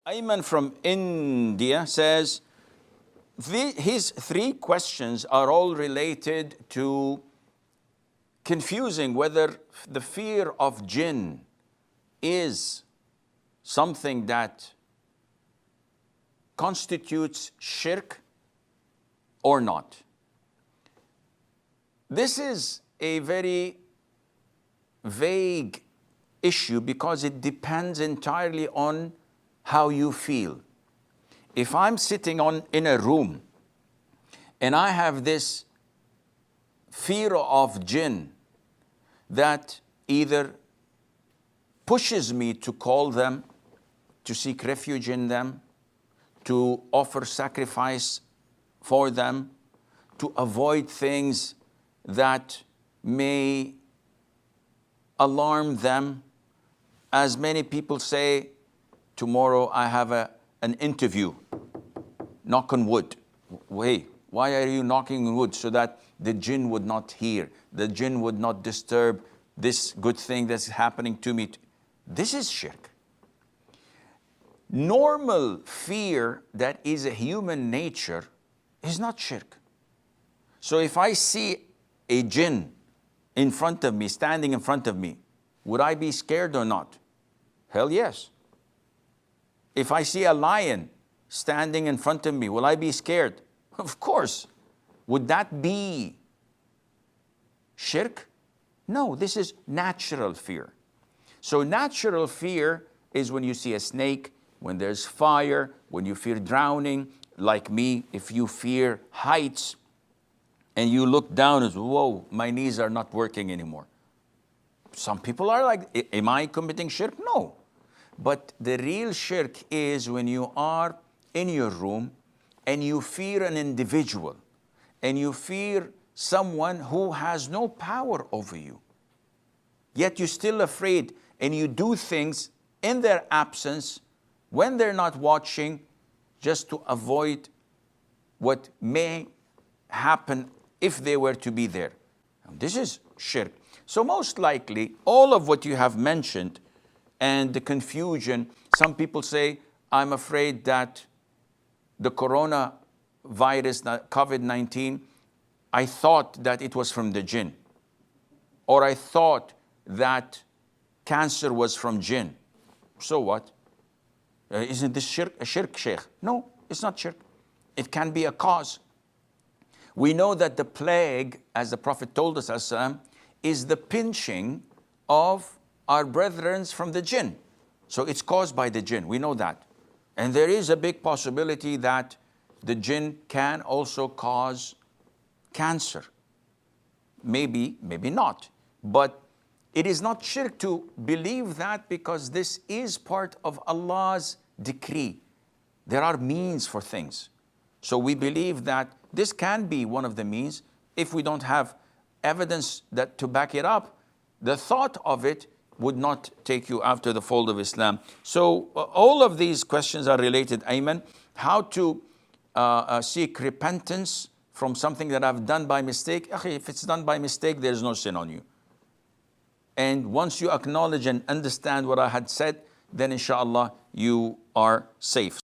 Ayman from India says, his three questions are all related to confusing whether the fear of jinn is something that constitutes shirk or not. This is a very vague issue because it depends entirely on how you feel. If I'm sitting in a room and I have this fear of jinn that either pushes me to call them, to seek refuge in them, to offer sacrifice for them, to avoid things that may alarm them. As many people say, tomorrow I have an interview, knock on wood. Hey, why are you knocking on wood? So that the jinn would not hear, the jinn would not disturb this good thing that's happening to me. This is shirk. Normal fear that is a human nature is not shirk. So if I see a jinn in front of me, standing in front of me, would I be scared or not? Hell yes. If I see a lion standing in front of me, will I be scared? Of course. Would that be shirk? No, this is natural fear. So natural fear is when you see a snake, when there's fire, when you fear drowning, like me, if you fear heights, and you look down and say, whoa, my knees are not working anymore. Some people are like, am I committing shirk? No. But the real shirk is when you are in your room and you fear an individual and you fear someone who has no power over you. Yet you're still afraid and you do things in their absence when they're not watching just to avoid what may happen if they were to be there. And this is shirk. So most likely, all of what you have mentioned and the confusion, some people say, I'm afraid that the coronavirus, COVID-19, I thought that it was from the jinn. Or I thought that cancer was from jinn. So what? Isn't this shirk, a shirk, Sheikh? No, it's not shirk. It can be a cause. We know that the plague, as the Prophet told us, is the pinching of our brethren from the jinn. So it's caused by the jinn, we know that. And there is a big possibility that the jinn can also cause cancer. Maybe, maybe not. But it is not shirk to believe that because this is part of Allah's decree. There are means for things. So we believe that this can be one of the means. If we don't have evidence that to back it up, the thought of it would not take you after the fold of Islam. So all of these questions are related, Ayman. How to seek repentance from something that I've done by mistake. If it's done by mistake, there's no sin on you. And once you acknowledge and understand what I had said, then inshallah you are safe.